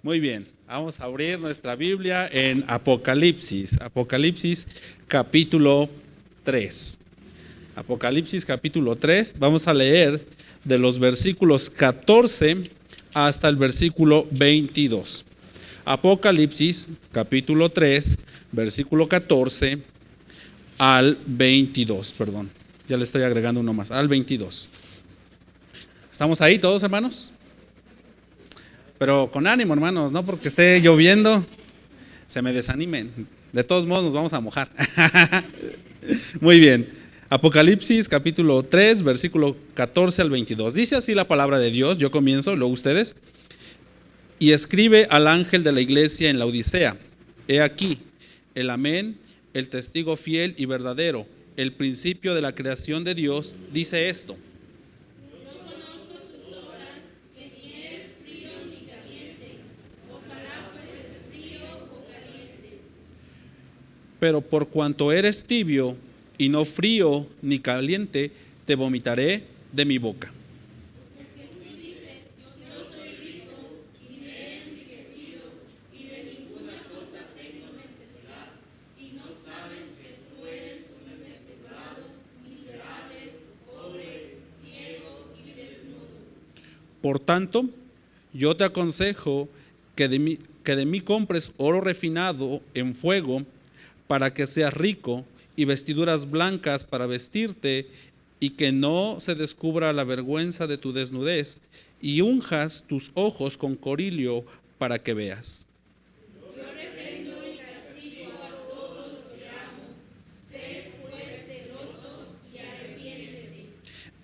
Muy bien, vamos a abrir nuestra Biblia en Apocalipsis, Apocalipsis capítulo 3. Apocalipsis capítulo 3, vamos a leer de los versículos 14 hasta el versículo 22. Apocalipsis capítulo 3, versículo 14 al 22, perdón. Ya le estoy agregando uno más, al 22. ¿Estamos ahí todos, hermanos? Pero con ánimo, hermanos, no porque esté lloviendo se me desanimen. De todos modos nos vamos a mojar. Muy bien. Apocalipsis capítulo 3, versículo 14 al 22. Dice así la palabra de Dios. Yo comienzo, luego ustedes. Y escribe al ángel de la iglesia en la Odisea: He aquí, el amén, el testigo fiel y verdadero, el principio de la creación de Dios, dice esto: pero por cuanto eres tibio y no frío ni caliente, te vomitaré de mi boca. Por tanto, yo te aconsejo que de mí compres oro refinado en fuego, para que seas rico, y vestiduras blancas para vestirte, y que no se descubra la vergüenza de tu desnudez, y unjas tus ojos con corilio para que veas. Yo reprendo y castigo a todos los que amo. Sé pues celoso y arrepiéntete.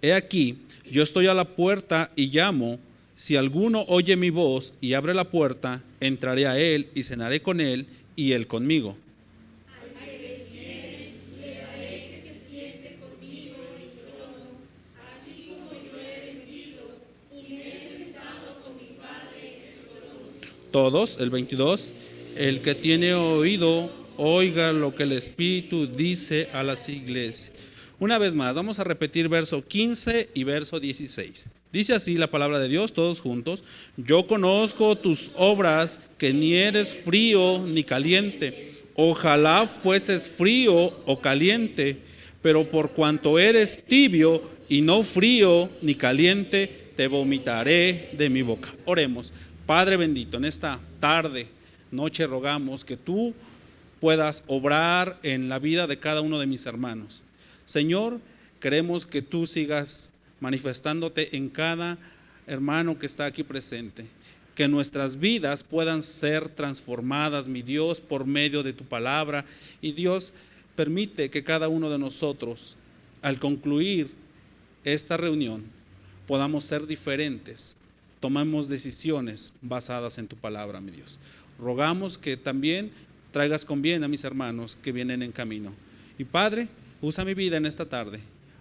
He aquí, yo estoy a la puerta y llamo. Si alguno oye mi voz y abre la puerta, entraré a él y cenaré con él y él conmigo. Todos, el 22, el que tiene oído, oiga lo que el Espíritu dice a las iglesias. Una vez más, vamos a repetir verso 15 y verso 16. Dice así la palabra de Dios, todos juntos: Yo conozco tus obras, que ni eres frío ni caliente. Ojalá fueses frío o caliente, pero por cuanto eres tibio y no frío ni caliente, te vomitaré de mi boca. Oremos. Padre bendito, en esta tarde, noche, rogamos que tú puedas obrar en la vida de cada uno de mis hermanos. Señor, queremos que tú sigas manifestándote en cada hermano que está aquí presente. Que nuestras vidas puedan ser transformadas, mi Dios, por medio de tu palabra. Y Dios, permite que cada uno de nosotros, al concluir esta reunión, podamos ser diferentes. Tomamos decisiones basadas en tu palabra, mi Dios. Rogamos que también traigas con bien a mis hermanos que vienen en camino. Y Padre, usa mi vida en esta tarde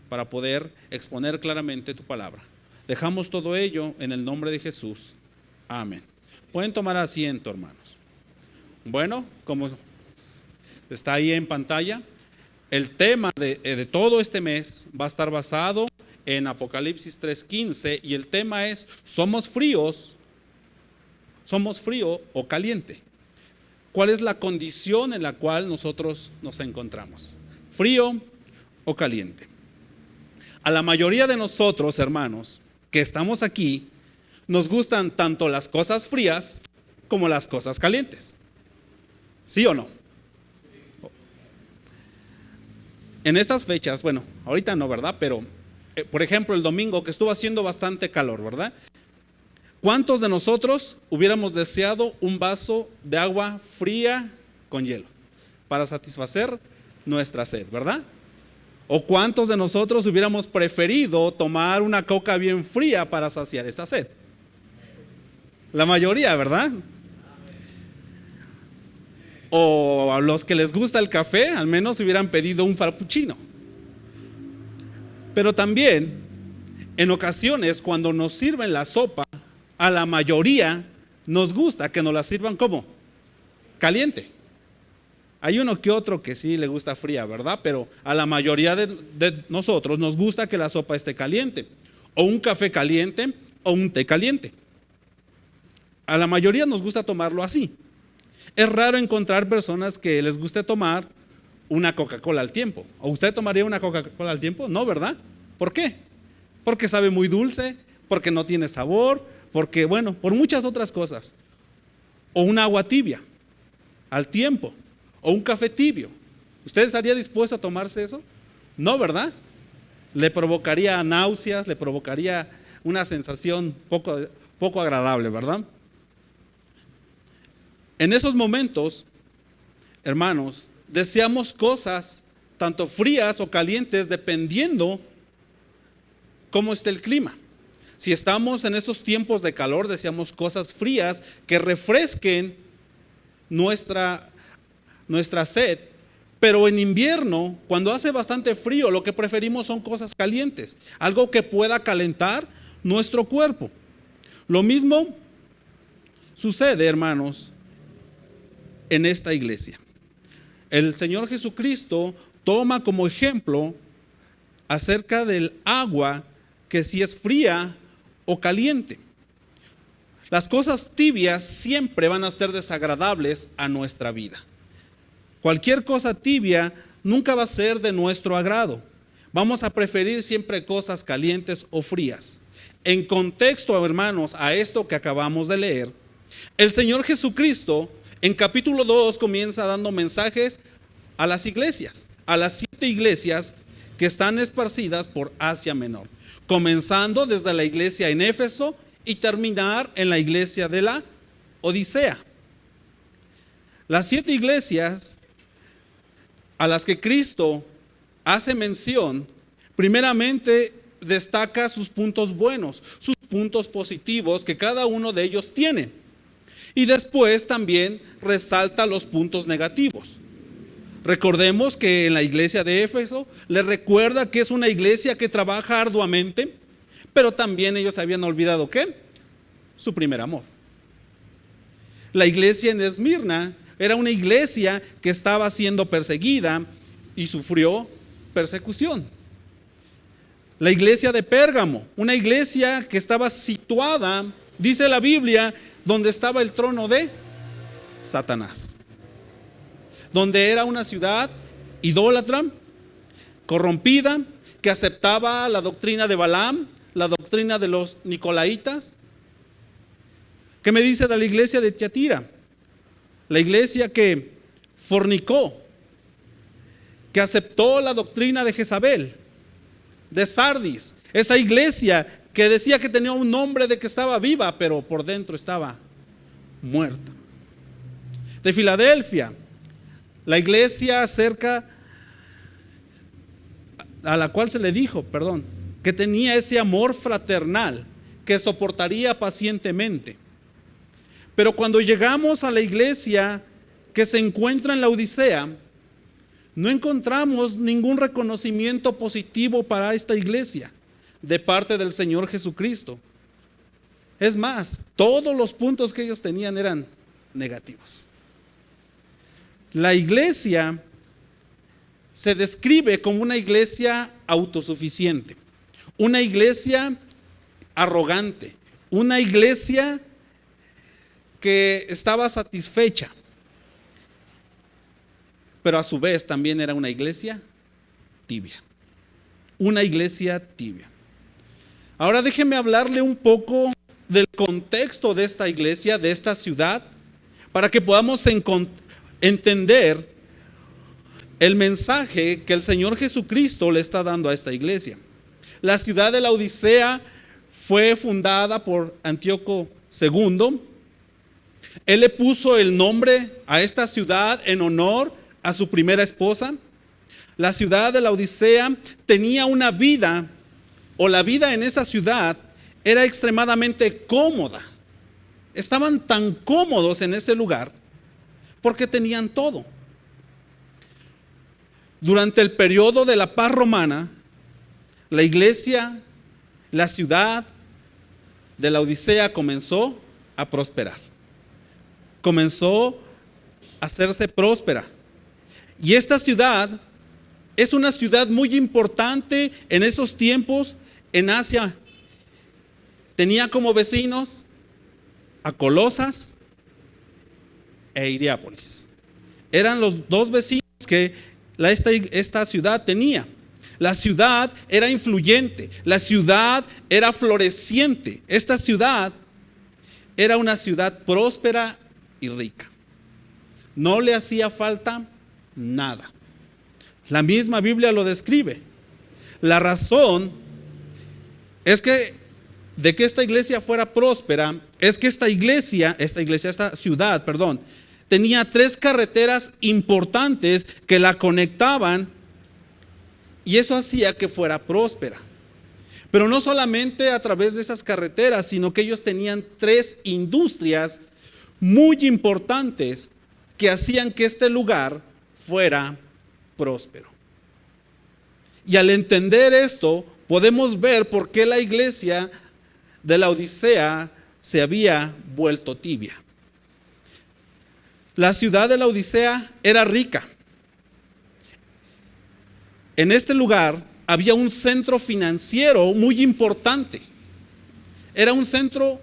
para poder exponer claramente tu palabra. Dejamos todo ello en el nombre de Jesús. Amén. Pueden tomar asiento, hermanos. Bueno, como está ahí en pantalla, el tema de todo este mes va a estar basado en Apocalipsis 3:15, y el tema es: ¿somos fríos frío o caliente? ¿Cuál es la condición en la cual nosotros nos encontramos? ¿Frío o caliente? A la mayoría de nosotros, hermanos, que estamos aquí, nos gustan tanto las cosas frías como las cosas calientes. ¿Sí o no? En estas fechas, bueno, ahorita no, ¿verdad? Pero por ejemplo, el domingo, que estuvo haciendo bastante calor, ¿verdad? ¿Cuántos de nosotros hubiéramos deseado un vaso de agua fría con hielo para satisfacer nuestra sed, ¿verdad? ¿O cuántos de nosotros hubiéramos preferido tomar una coca bien fría para saciar esa sed? La mayoría, ¿verdad? O a los que les gusta el café, al menos hubieran pedido un frappuccino. Pero también, en ocasiones, cuando nos sirven la sopa, a la mayoría nos gusta que nos la sirvan ¿cómo? Caliente. Hay uno que otro que sí le gusta fría, ¿verdad? Pero a la mayoría de nosotros nos gusta que la sopa esté caliente, o un café caliente, o un té caliente. a la mayoría nos gusta tomarlo así. Es raro encontrar personas que les guste tomar una Coca-Cola al tiempo. ¿O usted tomaría una Coca-Cola al tiempo? No, ¿verdad? ¿Por qué? Porque sabe muy dulce, porque no tiene sabor, porque, bueno, por muchas otras cosas. O un agua tibia al tiempo, o un café tibio. ¿Usted estaría dispuesto a tomarse eso? No, ¿verdad? Le provocaría náuseas, le provocaría una sensación poco agradable, ¿verdad? En esos momentos, hermanos, deseamos cosas tanto frías o calientes dependiendo cómo esté el clima. Si estamos en estos tiempos de calor, deseamos cosas frías que refresquen nuestra sed. Pero en invierno, cuando hace bastante frío, lo que preferimos son cosas calientes, algo que pueda calentar nuestro cuerpo. Lo mismo sucede, hermanos, en esta iglesia. El Señor Jesucristo toma como ejemplo acerca del agua, que si es fría o caliente. Las cosas tibias siempre van a ser desagradables a nuestra vida. Cualquier cosa tibia nunca va a ser de nuestro agrado. Vamos a preferir siempre cosas calientes o frías. En contexto, hermanos, a esto que acabamos de leer, el Señor Jesucristo en capítulo 2 comienza dando mensajes a las iglesias, a las 7 iglesias que están esparcidas por Asia Menor, comenzando desde la iglesia en Éfeso y terminar en la iglesia de la Odisea. Las 7 iglesias a las que Cristo hace mención, primeramente destaca sus puntos buenos, sus puntos positivos que cada uno de ellos tiene. Y después también resalta los puntos negativos. Recordemos que en la iglesia de Éfeso le recuerda que es una iglesia que trabaja arduamente, pero también ellos habían olvidado ¿qué? Su primer amor. La iglesia en Esmirna era una iglesia que estaba siendo perseguida y sufrió persecución. La iglesia de Pérgamo, una iglesia que estaba situada, dice la Biblia, donde estaba el trono de Satanás, donde era una ciudad idólatra, corrompida, que aceptaba la doctrina de Balaam, la doctrina de los Nicolaitas. ¿Qué me dice de la iglesia de Tiatira? La iglesia que fornicó, que aceptó la doctrina de Jezabel, de Sardis, esa iglesia que decía que tenía un nombre de que estaba viva, pero por dentro estaba muerta. De Filadelfia, la iglesia a la cual se le dijo, que tenía ese amor fraternal, que soportaría pacientemente. Pero cuando llegamos a la iglesia que se encuentra en la Odisea, no encontramos ningún reconocimiento positivo para esta iglesia de parte del Señor Jesucristo. Es más, todos los puntos que ellos tenían eran negativos. La iglesia se describe como una iglesia autosuficiente, una iglesia arrogante, una iglesia que estaba satisfecha, pero a su vez también era una iglesia tibia. Una iglesia tibia. Ahora déjeme hablarle un poco del contexto de esta iglesia, de esta ciudad, para que podamos entender el mensaje que el Señor Jesucristo le está dando a esta iglesia. La ciudad de la Odisea fue fundada por Antíoco II. Él le puso el nombre a esta ciudad en honor a su primera esposa. La ciudad de la Odisea tenía una vida, o la vida en esa ciudad era extremadamente cómoda. Estaban tan cómodos en ese lugar porque tenían todo. Durante el periodo de la paz romana, la iglesia, la ciudad de la Odisea comenzó a prosperar. Comenzó a hacerse próspera. Y esta ciudad es una ciudad muy importante en esos tiempos en Asia. Tenía como vecinos a Colosas e Hierápolis. Eran los dos vecinos que esta ciudad tenía. La ciudad era influyente, la ciudad era floreciente. Esta ciudad era una ciudad próspera y rica. No le hacía falta nada. La misma Biblia lo describe. La razón es que de que esta iglesia fuera próspera es que esta ciudad, tenía 3 carreteras importantes que la conectaban, y eso hacía que fuera próspera. Pero no solamente a través de esas carreteras, sino que ellos tenían 3 industrias muy importantes que hacían que este lugar fuera próspero. Y al entender esto, podemos ver por qué la iglesia de la Odisea se había vuelto tibia. La ciudad de la Odisea era rica. En este lugar había un centro financiero muy importante. Era un centro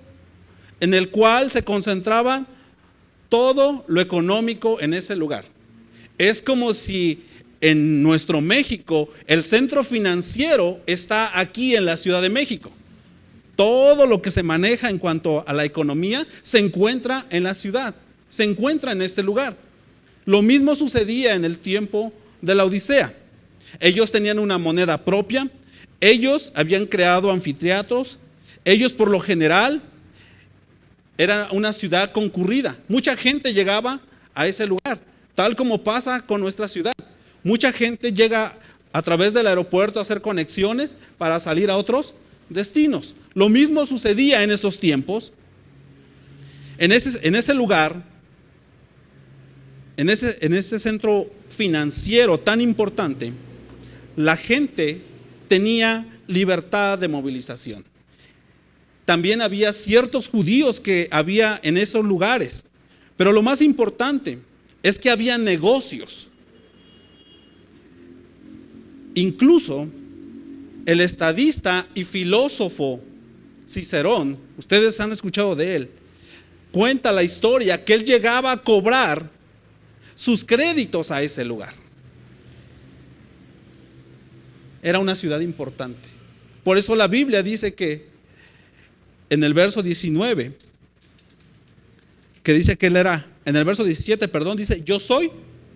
en el cual se concentraba todo lo económico en ese lugar. Es como si en nuestro México el centro financiero está aquí en la Ciudad de México. Todo lo que se maneja en cuanto a la economía se encuentra en la ciudad, se encuentra en este lugar. Lo mismo sucedía en el tiempo de la Odisea. Ellos tenían una moneda propia, ellos habían creado anfiteatros, ellos por lo general era una ciudad concurrida. Mucha gente llegaba a ese lugar, tal como pasa con nuestra ciudad. Mucha gente llega a través del aeropuerto a hacer conexiones para salir a otros destinos. Lo mismo sucedía en esos tiempos. En ese lugar, en ese centro financiero tan importante, la gente tenía libertad de movilización. También había ciertos judíos que había en esos lugares, pero lo más importante es que había negocios. Incluso el estadista y filósofo Cicerón, ustedes han escuchado de él, cuenta la historia que él llegaba a cobrar sus créditos a ese lugar. Era una ciudad importante. Por eso la Biblia dice que en el verso 19, que dice que él era, en el verso 17, dice, yo soy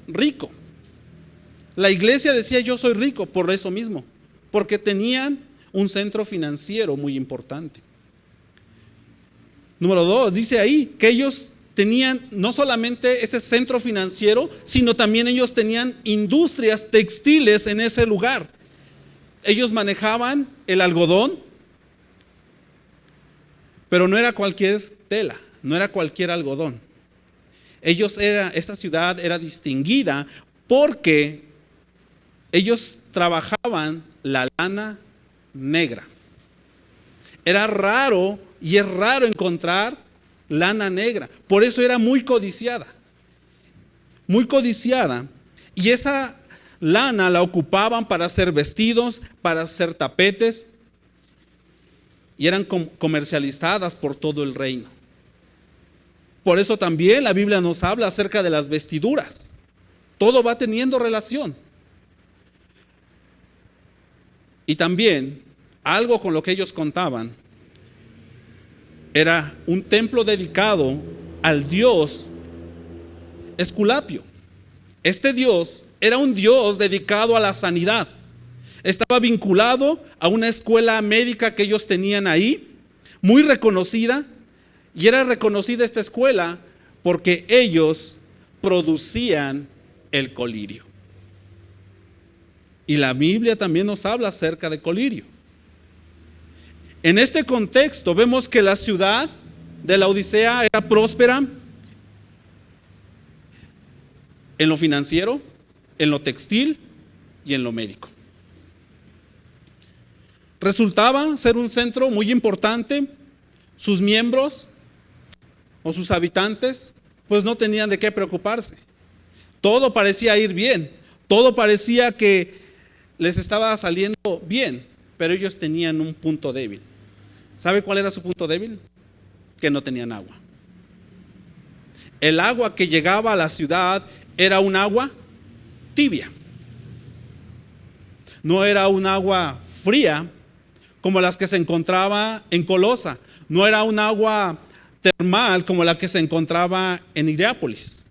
rico. La iglesia decía yo soy rico por eso mismo, porque tenían un centro financiero muy importante. Número 2, dice ahí que ellos tenían no solamente ese centro financiero, sino también ellos tenían industrias textiles en ese lugar. Ellos manejaban el algodón, pero no era cualquier tela, no era cualquier algodón. Esa ciudad era distinguida porque ellos trabajaban la lana negra. Era raro y es raro encontrar lana negra. Por eso era muy codiciada. Muy codiciada. Y esa lana la ocupaban para hacer vestidos, para hacer tapetes. Y eran comercializadas por todo el reino. Por eso también la Biblia nos habla acerca de las vestiduras. Todo va teniendo relación. Y también algo con lo que ellos contaban era un templo dedicado al dios Esculapio. Este dios era un dios dedicado a la sanidad. Estaba vinculado a una escuela médica que ellos tenían ahí, muy reconocida, y era reconocida esta escuela porque ellos producían el colirio. Y la Biblia también nos habla acerca de colirio. En este contexto vemos que la ciudad de la Odisea era próspera en lo financiero, en lo textil y en lo médico. Resultaba ser un centro muy importante. Sus miembros o sus habitantes pues no tenían de qué preocuparse. Todo parecía ir bien, todo parecía que les estaba saliendo bien, pero ellos tenían un punto débil. ¿Sabe cuál era su punto débil? Que no tenían agua. el agua que llegaba a la ciudad era un agua tibia. No era un agua fría como las que se encontraba en Colosa. No era un agua termal como la que se encontraba en Hierápolis.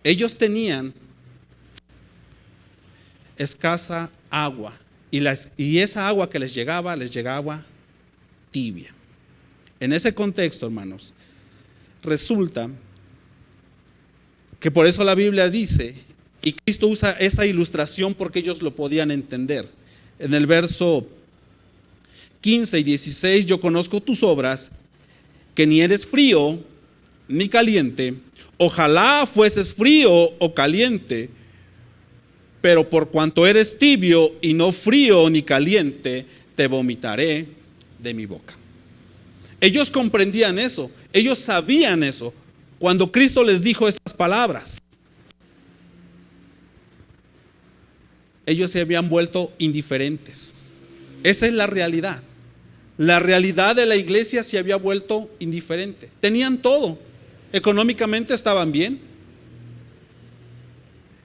Ellos tenían escasa agua y esa agua que les llegaba tibia. En ese contexto, hermanos, resulta que por eso la Biblia dice, y Cristo usa esa ilustración porque ellos lo podían entender. En el verso 15 y 16, yo conozco tus obras, que ni eres frío ni caliente. Ojalá fueses frío o caliente, pero por cuanto eres tibio y no frío ni caliente, te vomitaré de mi boca. Ellos comprendían eso, ellos sabían eso cuando Cristo les dijo estas palabras. Ellos se habían vuelto indiferentes. Esa es la realidad. La realidad de la iglesia se había vuelto indiferente. Tenían todo. Económicamente estaban bien.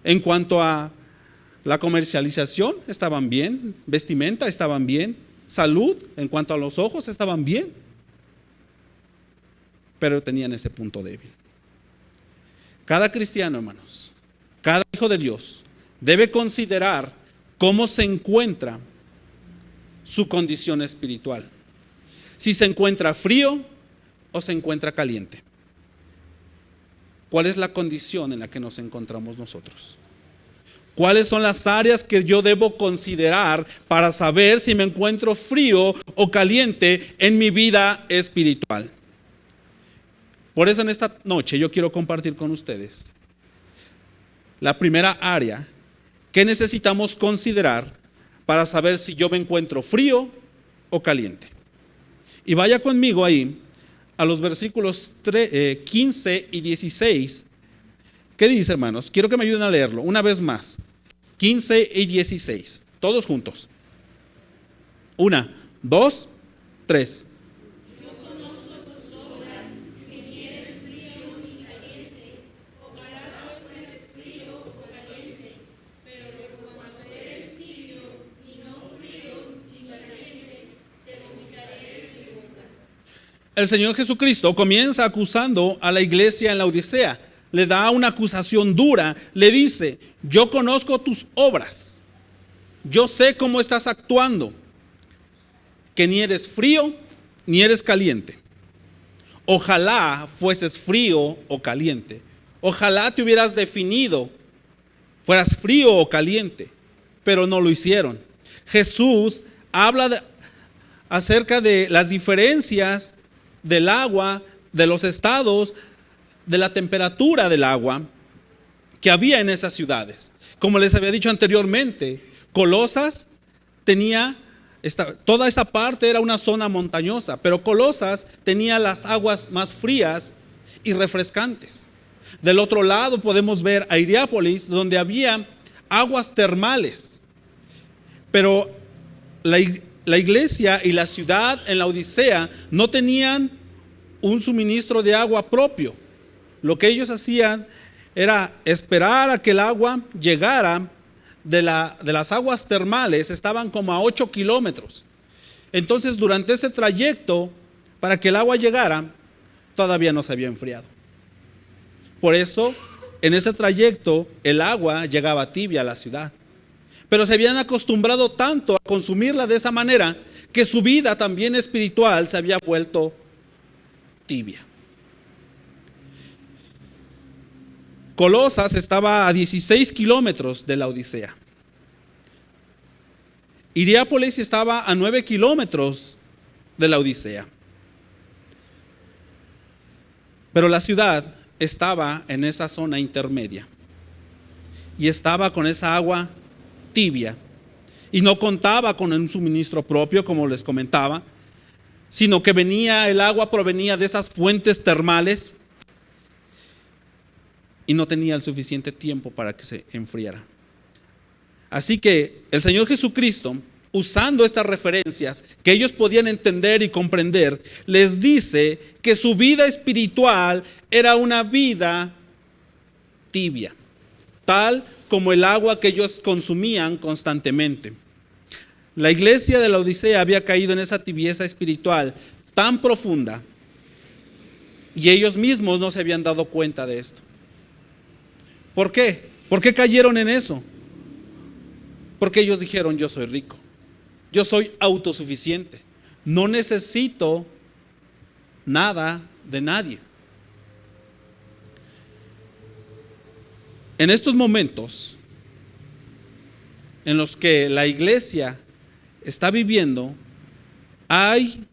En cuanto a la comercialización, estaban bien. Vestimenta, estaban bien. Salud, en cuanto a los ojos, estaban bien. Pero tenían ese punto débil. Cada cristiano, hermanos, cada hijo de Dios debe considerar cómo se encuentra su condición espiritual. Si se encuentra frío o se encuentra caliente. ¿Cuál es la condición en la que nos encontramos nosotros? ¿Cuáles son las áreas que yo debo considerar para saber si me encuentro frío o caliente en mi vida espiritual? Por eso en esta noche yo quiero compartir con ustedes la primera área que necesitamos considerar para saber si yo me encuentro frío o caliente. Y vaya conmigo ahí a los versículos 15 y 16. ¿Qué dice, hermanos? Quiero que me ayuden a leerlo una vez más. 15 y 16. Todos juntos. 1, 2, 3. El Señor Jesucristo comienza acusando a la iglesia en la Odisea. Le da una acusación dura. Le dice, yo conozco tus obras. Yo sé cómo estás actuando. Que ni eres frío ni eres caliente. Ojalá fueses frío o caliente. Ojalá te hubieras definido, fueras frío o caliente. Pero no lo hicieron. Jesús habla acerca de las diferencias del agua, de los estados, de la temperatura del agua que había en esas ciudades. Como les había dicho anteriormente, Colosas tenía, toda esa parte era una zona montañosa, pero Colosas tenía las aguas más frías y refrescantes. Del otro lado podemos ver a Hierápolis, donde había aguas termales, pero la iglesia y la ciudad en la Odisea no tenían un suministro de agua propio. Lo que ellos hacían era esperar a que el agua llegara de las aguas termales. Estaban como a 8 kilómetros. Entonces, durante ese trayecto, para que el agua llegara, todavía no se había enfriado. Por eso, en ese trayecto, el agua llegaba tibia a la ciudad. Pero se habían acostumbrado tanto a consumirla de esa manera que su vida también espiritual se había vuelto tibia. Colosas estaba a 16 kilómetros de la Odisea. Hierápolis estaba a 9 kilómetros de la Odisea. Pero la ciudad estaba en esa zona intermedia y estaba con esa agua tibia y no contaba con un suministro propio, como les comentaba, sino que el agua provenía de esas fuentes termales y no tenía el suficiente tiempo para que se enfriara. Así que el Señor Jesucristo usando estas referencias que ellos podían entender y comprender, les dice que su vida espiritual era una vida tibia, tal como el agua que ellos consumían constantemente. La iglesia de la Odisea había caído en esa tibieza espiritual tan profunda y ellos mismos no se habían dado cuenta de esto. ¿Por qué? ¿Por qué cayeron en eso? Porque ellos dijeron: yo soy rico, yo soy autosuficiente, no necesito nada de nadie. En estos momentos en los que la iglesia está viviendo, hay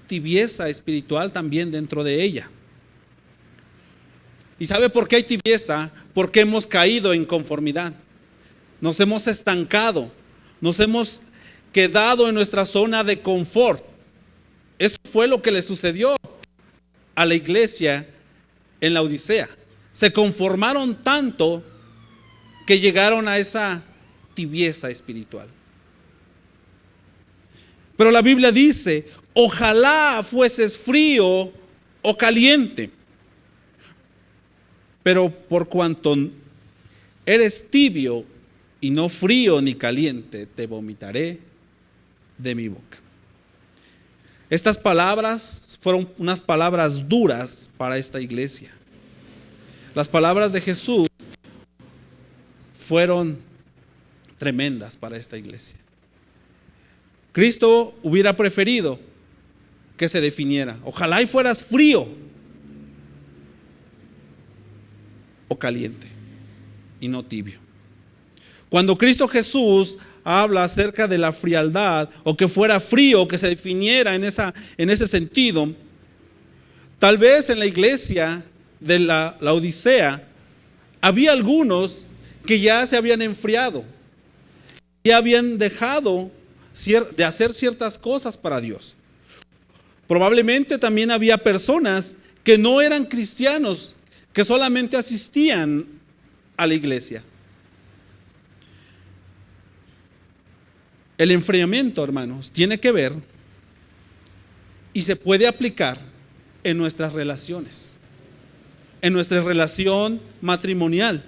tibieza espiritual también dentro de ella. ¿Y sabe por qué hay tibieza? Porque hemos caído en conformidad, nos hemos estancado, nos hemos quedado en nuestra zona de confort. Eso fue lo que le sucedió a la iglesia en la Odisea. Se conformaron tanto que llegaron a esa tibieza espiritual. Pero la Biblia dice: ojalá fueses frío o caliente. Pero por cuanto eres tibio y no frío ni caliente, te vomitaré de mi boca. Estas palabras fueron unas palabras duras para esta iglesia. Las palabras de Jesús fueron tremendas para esta iglesia. Cristo hubiera preferido que se definiera: ojalá y fueras frío o caliente y no tibio. Cuando Cristo Jesús habla acerca de la frialdad, o que fuera frío, que se definiera en ese sentido, tal vez en la iglesia de la Odisea había algunos que ya se habían enfriado, ya habían dejado de hacer ciertas cosas para Dios. Probablemente también había personas que no eran cristianos, que solamente asistían a la iglesia. El enfriamiento, hermanos, tiene que ver y se puede aplicar en nuestras relaciones, en nuestra relación matrimonial.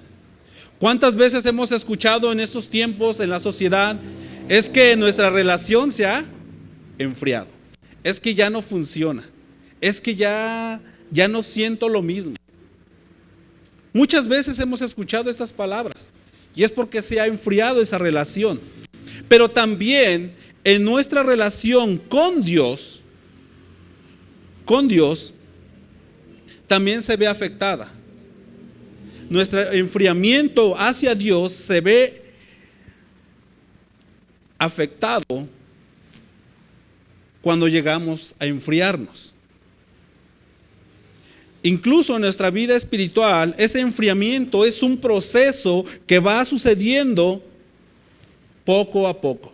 ¿Cuántas veces hemos escuchado en estos tiempos en la sociedad: es que nuestra relación se ha enfriado, es que ya no funciona, es que ya no siento lo mismo? Muchas veces hemos escuchado estas palabras y es porque se ha enfriado esa relación. Pero también en nuestra relación con Dios también se ve afectada. Nuestro enfriamiento hacia Dios se ve afectado cuando llegamos a enfriarnos. Incluso en nuestra vida espiritual, ese enfriamiento es un proceso que va sucediendo poco a poco.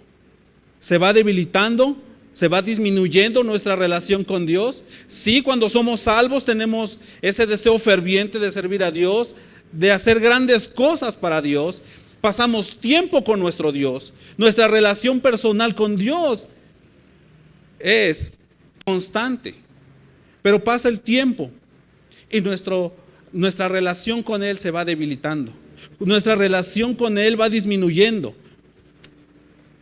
Se va debilitando, se va disminuyendo nuestra relación con Dios. Sí, cuando somos salvos tenemos ese deseo ferviente de servir a Dios, de hacer grandes cosas para Dios. Pasamos tiempo con nuestro Dios. Nuestra relación personal con Dios es constante. Pero pasa el tiempo y nuestra relación con Él se va debilitando. Nuestra relación con Él va disminuyendo.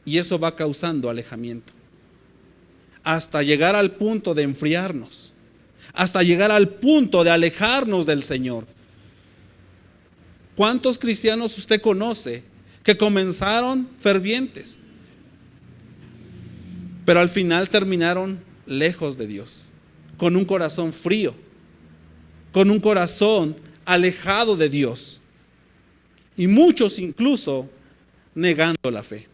Y eso va causando alejamiento. Hasta llegar al punto de enfriarnos. Hasta llegar al punto de alejarnos del Señor. ¿Cuántos cristianos usted conoce que comenzaron fervientes, pero al final terminaron lejos de Dios, con un corazón frío, con un corazón alejado de Dios, y muchos incluso negando la fe?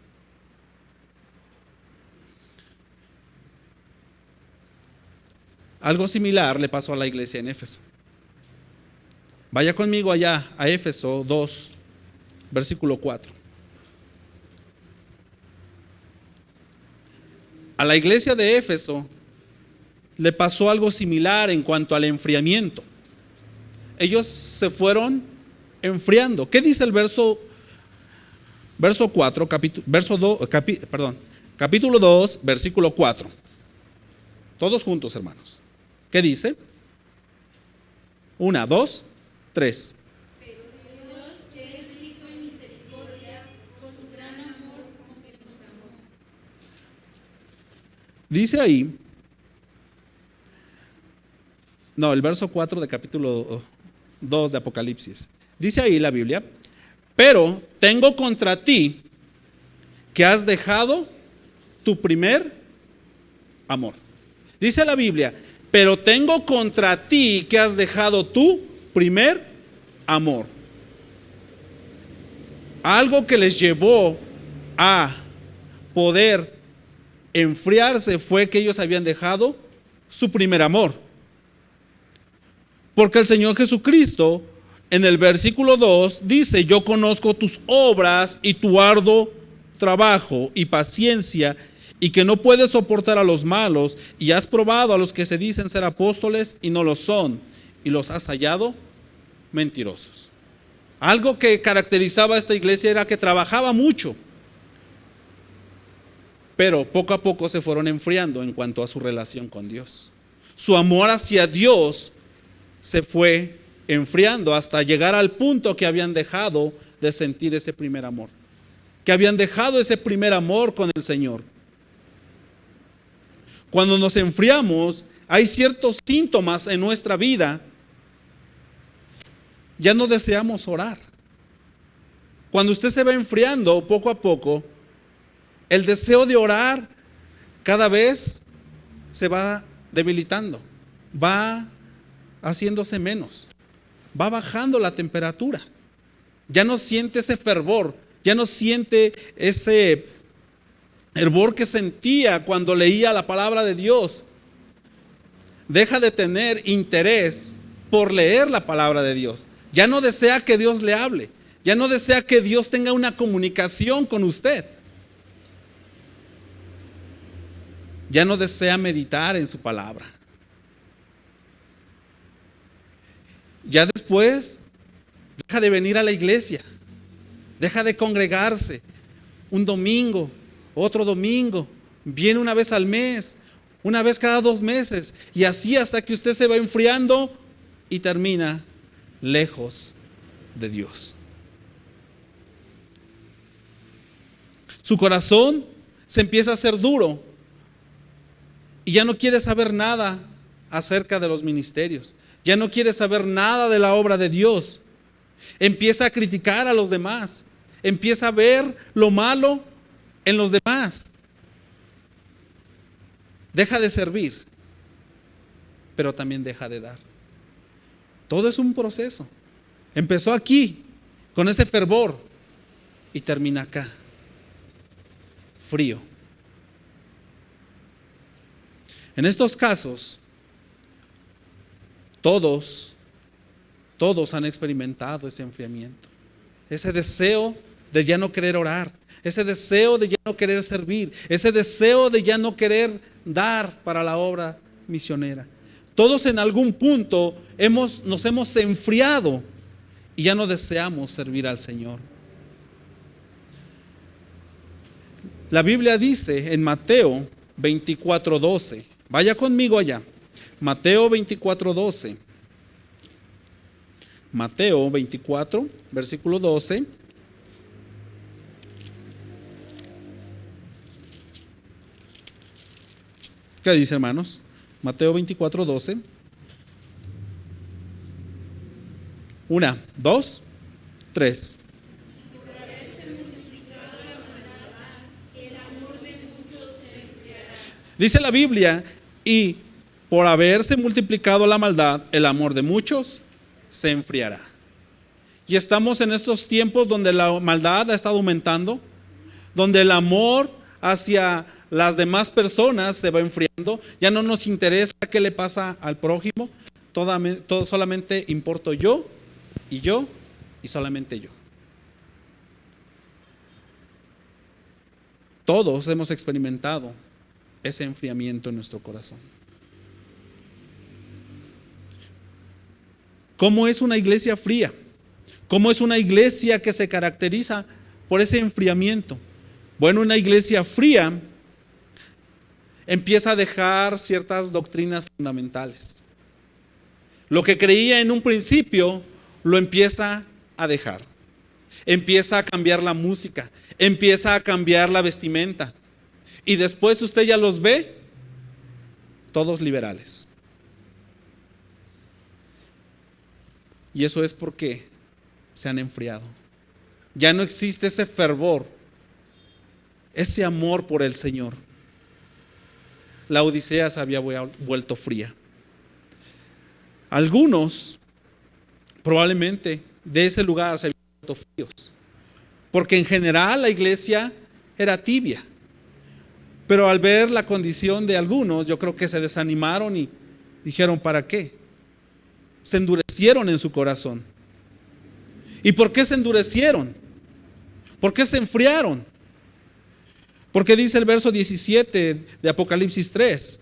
Algo similar le pasó a la iglesia en Éfeso. Vaya conmigo allá a Éfeso 2, versículo 4. A la iglesia de Éfeso le pasó algo similar en cuanto al enfriamiento. Ellos se fueron enfriando. ¿Qué dice el verso 4, capítulo 2, versículo 4. Todos juntos, hermanos. ¿Qué dice? 1, 2, 3. Pero Dios, que es rico en misericordia, por su gran amor con que nos amó. Dice ahí, no, el verso 4 de capítulo 2 de Apocalipsis. Dice ahí la Biblia, pero tengo contra ti que has dejado tu primer amor. Dice la Biblia, pero tengo contra ti que has dejado tu primer amor. Algo que les llevó a poder enfriarse fue que ellos habían dejado su primer amor. Porque el Señor Jesucristo en el versículo 2 dice, yo conozco tus obras y tu arduo trabajo y paciencia, y que no puedes soportar a los malos, y has probado a los que se dicen ser apóstoles y no lo son, y los has hallado mentirosos. Algo que caracterizaba a esta iglesia era que trabajaba mucho, pero poco a poco se fueron enfriando en cuanto a su relación con Dios. Su amor hacia Dios se fue enfriando hasta llegar al punto que habían dejado de sentir ese primer amor, que habían dejado ese primer amor con el Señor. Cuando nos enfriamos, hay ciertos síntomas en nuestra vida. Ya no deseamos orar. Cuando usted se va enfriando poco a poco, el deseo de orar cada vez se va debilitando, va haciéndose menos, va bajando la temperatura. Ya no siente ese fervor, ya no siente ese hervor que sentía cuando leía la palabra de Dios. Deja de tener interés por leer la palabra de Dios. Ya no desea que Dios le hable. Ya no desea que Dios tenga una comunicación con usted. Ya no desea meditar en su palabra. Ya después deja de venir a la iglesia. Deja de congregarse un domingo, otro domingo, viene una vez al mes, una vez cada 2 meses, y así hasta que usted se va enfriando y termina lejos de Dios. Su corazón se empieza a hacer duro y ya no quiere saber nada acerca de los ministerios, ya no quiere saber nada de la obra de Dios. Empieza a criticar a los demás, empieza a ver lo malo en los demás. Deja de servir, pero también deja de dar. Todo es un proceso. Empezó aquí, con ese fervor, y termina acá, frío. En estos casos, todos han experimentado ese enfriamiento, ese deseo de ya no querer orar, ese deseo de ya no querer servir, ese deseo de ya no querer dar para la obra misionera. Todos en algún punto nos hemos enfriado y ya no deseamos servir al Señor. La Biblia dice en Mateo 24:12, vaya conmigo allá, Mateo 24:12. Mateo 24, versículo 12. ¿Qué dice, hermanos? Mateo 24:12. 1, 2, 3. Dice la Biblia, y por haberse multiplicado la maldad, el amor de muchos se enfriará. Y estamos en estos tiempos donde la maldad ha estado aumentando, donde el amor hacia las demás personas se va enfriando. Ya no nos interesa qué le pasa al prójimo, todo solamente importo yo y solamente yo. Todos hemos experimentado ese enfriamiento en nuestro corazón. ¿Cómo es una iglesia fría? ¿Cómo es una iglesia que se caracteriza por ese enfriamiento? Bueno, una iglesia fría empieza a dejar ciertas doctrinas fundamentales. Lo que creía en un principio lo empieza a dejar. Empieza a cambiar la música, empieza a cambiar la vestimenta. Y después usted ya los ve, todos liberales. Y eso es porque se han enfriado. Ya no existe ese fervor, ese amor por el Señor. La Odisea se había vuelto fría. Algunos probablemente de ese lugar se habían vuelto fríos, porque en general la iglesia era tibia. Pero al ver la condición de algunos, yo creo que se desanimaron y dijeron, ¿para qué? Se endurecieron en su corazón. ¿Y por qué se endurecieron? ¿Por qué se enfriaron? Porque dice el verso 17 de Apocalipsis 3.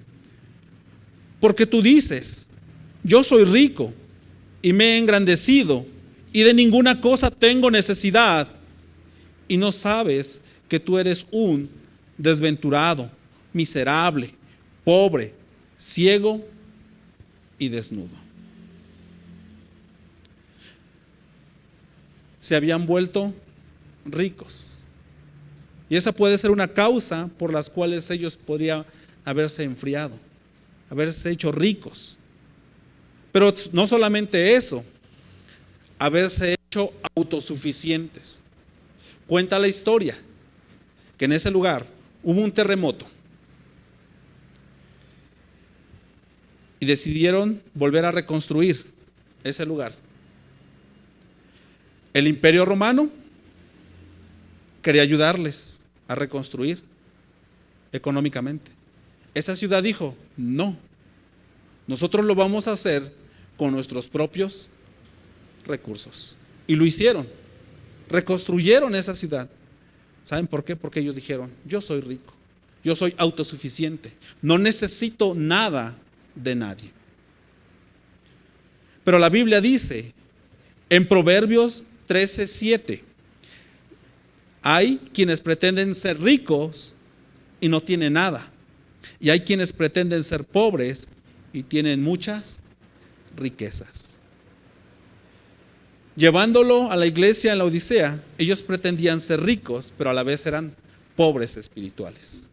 Porque tú dices, yo soy rico y me he engrandecido y de ninguna cosa tengo necesidad, y no sabes que tú eres un desventurado, miserable, pobre, ciego y desnudo. Se habían vuelto ricos. Y esa puede ser una causa por las cuales ellos podrían haberse enfriado, haberse hecho ricos. Pero no solamente eso, haberse hecho autosuficientes. Cuenta la historia que en ese lugar hubo un terremoto y decidieron volver a reconstruir ese lugar. El Imperio Romano quería ayudarles a reconstruir económicamente. Esa ciudad dijo, no, nosotros lo vamos a hacer con nuestros propios recursos. Y lo hicieron, reconstruyeron esa ciudad. ¿Saben por qué? Porque ellos dijeron, yo soy rico, yo soy autosuficiente, no necesito nada de nadie. Pero la Biblia dice en Proverbios 13:7, hay quienes pretenden ser ricos y no tienen nada, y hay quienes pretenden ser pobres y tienen muchas riquezas. Llevándolo a la iglesia en la Odisea, ellos pretendían ser ricos, pero a la vez eran pobres espirituales.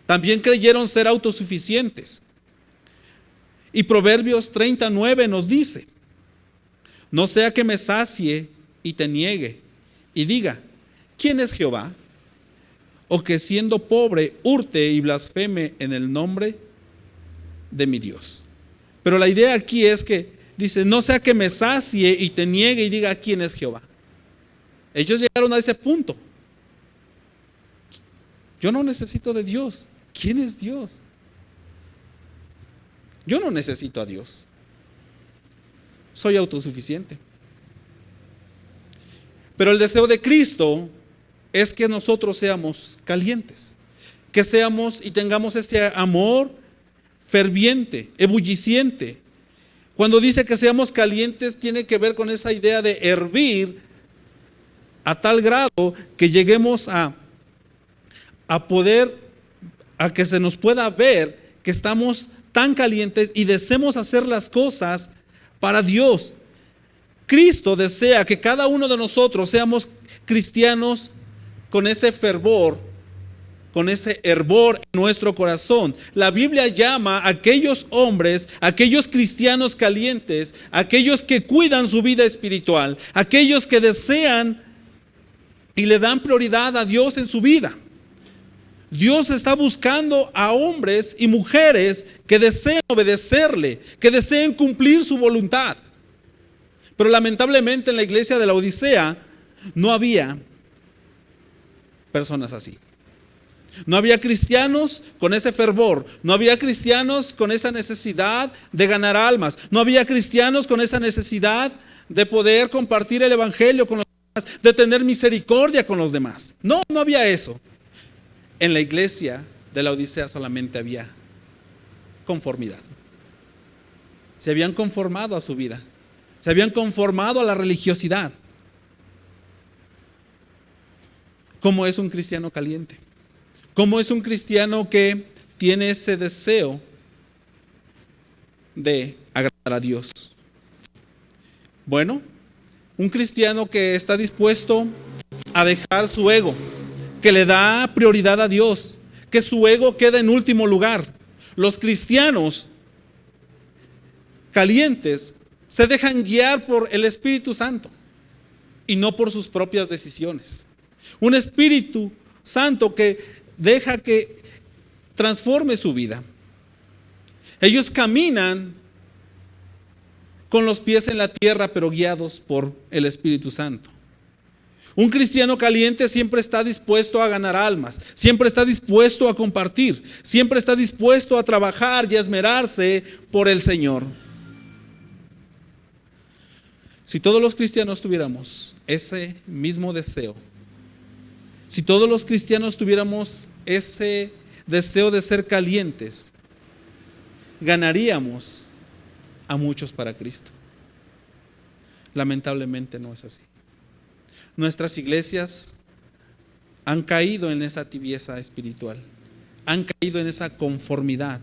También creyeron ser autosuficientes. Y Proverbios 39 nos dice, no sea que me sacie y te niegue y diga, ¿quién es Jehová? O que siendo pobre hurte y blasfeme en el nombre de mi Dios. Pero la idea aquí es que dice, no sea que me sacie y te niegue y diga, ¿quién es Jehová? Ellos llegaron a ese punto. Yo no necesito de Dios. ¿Quién es Dios? Yo no necesito a Dios. Soy autosuficiente. Pero el deseo de Cristo es que nosotros seamos calientes, que seamos y tengamos este amor ferviente, ebulliciente. Cuando dice que seamos calientes, tiene que ver con esa idea de hervir a tal grado que lleguemos a poder, a que se nos pueda ver que estamos tan calientes y deseemos hacer las cosas para Dios. Cristo desea que cada uno de nosotros seamos cristianos con ese fervor, con ese hervor en nuestro corazón. La Biblia llama a aquellos hombres, aquellos cristianos calientes, aquellos que cuidan su vida espiritual, aquellos que desean y le dan prioridad a Dios en su vida. Dios está buscando a hombres y mujeres que deseen obedecerle, que deseen cumplir su voluntad. Pero lamentablemente en la iglesia de la Odisea no había personas así. No había cristianos con ese fervor, no había cristianos con esa necesidad de ganar almas, no había cristianos con esa necesidad de poder compartir el evangelio con los demás, de tener misericordia con los demás. No había eso. En la iglesia de la Odisea solamente había conformidad. Se habían conformado a su vida, se habían conformado a la religiosidad. ¿Cómo es un cristiano caliente? ¿Cómo es un cristiano que tiene ese deseo de agradar a Dios? Bueno, un cristiano que está dispuesto a dejar su ego, que le da prioridad a Dios, que su ego queda en último lugar. Los cristianos calientes se dejan guiar por el Espíritu Santo y no por sus propias decisiones. Un Espíritu Santo que deja que transforme su vida. Ellos caminan con los pies en la tierra, pero guiados por el Espíritu Santo. Un cristiano caliente siempre está dispuesto a ganar almas, siempre está dispuesto a compartir, siempre está dispuesto a trabajar y a esmerarse por el Señor. Si todos los cristianos tuviéramos ese mismo deseo, si todos los cristianos tuviéramos ese deseo de ser calientes, ganaríamos a muchos para Cristo. Lamentablemente no es así. Nuestras iglesias han caído en esa tibieza espiritual, han caído en esa conformidad.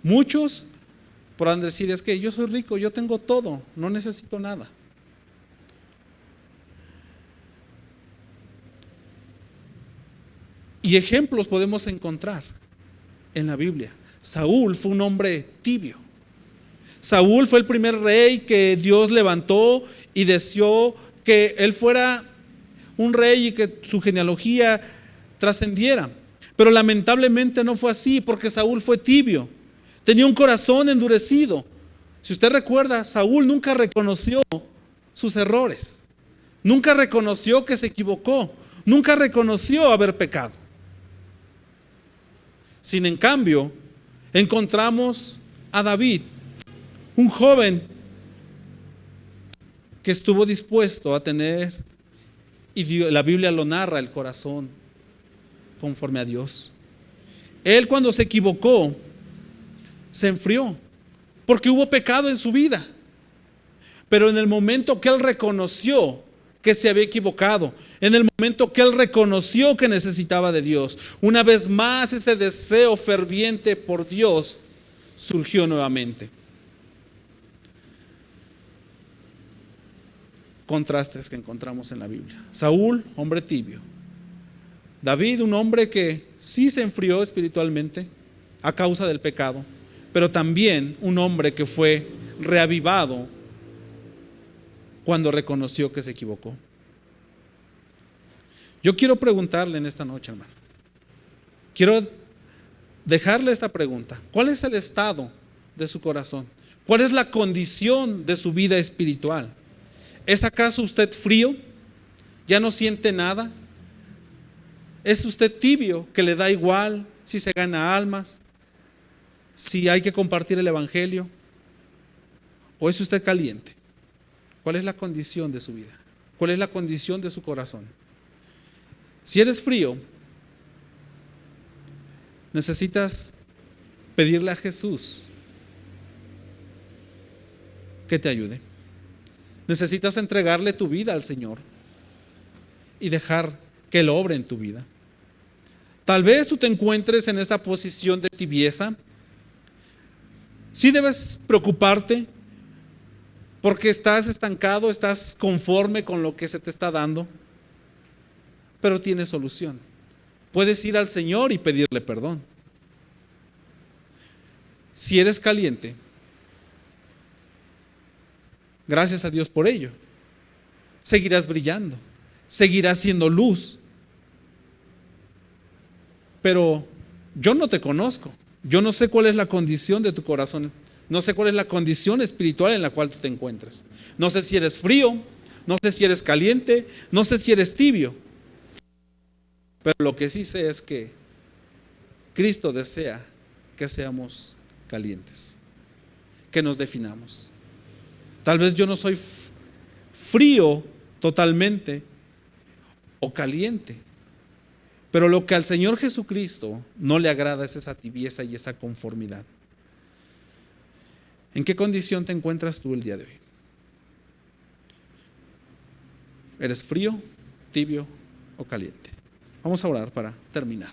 Muchos podrán decir: es que yo soy rico, yo tengo todo, no necesito nada. Y ejemplos podemos encontrar en la Biblia. Saúl fue un hombre tibio. Saúl fue el primer rey que Dios levantó y deseó que él fuera un rey y que su genealogía trascendiera. Pero lamentablemente no fue así, porque Saúl fue tibio. Tenía un corazón endurecido. Si usted recuerda, Saúl nunca reconoció sus errores. Nunca reconoció que se equivocó. Nunca reconoció haber pecado. Sin en cambio, encontramos a David, un joven que estuvo dispuesto a tener, y la Biblia lo narra, el corazón conforme a Dios. Él, cuando se equivocó, se enfrió porque hubo pecado en su vida. Pero en el momento que él reconoció que se había equivocado, en el momento que él reconoció que necesitaba de Dios, una vez más ese deseo ferviente por Dios surgió nuevamente. Contrastes que encontramos en la Biblia. Saúl, hombre tibio. David, un hombre que sí se enfrió espiritualmente a causa del pecado, pero también un hombre que fue reavivado cuando reconoció que se equivocó. Yo quiero preguntarle en esta noche, hermano. Quiero dejarle esta pregunta. ¿Cuál es el estado de su corazón? ¿Cuál es la condición de su vida espiritual? ¿Es acaso usted frío? ¿Ya no siente nada? ¿Es usted tibio, que le da igual si se gana almas, si hay que compartir el evangelio? ¿O es usted caliente? ¿Cuál es la condición de su vida? ¿Cuál es la condición de su corazón? Si eres frío, necesitas pedirle a Jesús que te ayude. Necesitas entregarle tu vida al Señor y dejar que Él obre en tu vida. Tal vez tú te encuentres en esa posición de tibieza. Sí debes preocuparte porque estás estancado, estás conforme con lo que se te está dando, pero tienes solución. Puedes ir al Señor y pedirle perdón. Si eres caliente, gracias a Dios por ello. Seguirás brillando, seguirás siendo luz. Pero yo no te conozco. Yo no sé cuál es la condición de tu corazón. No sé cuál es la condición espiritual en la cual tú te encuentras. No sé si eres frío, no sé si eres caliente, no sé si eres tibio. Pero lo que sí sé es que Cristo desea que seamos calientes, que nos definamos. Tal vez yo no soy frío totalmente o caliente, pero lo que al Señor Jesucristo no le agrada es esa tibieza y esa conformidad. ¿En qué condición te encuentras tú el día de hoy? ¿Eres frío, tibio o caliente? Vamos a orar para terminar.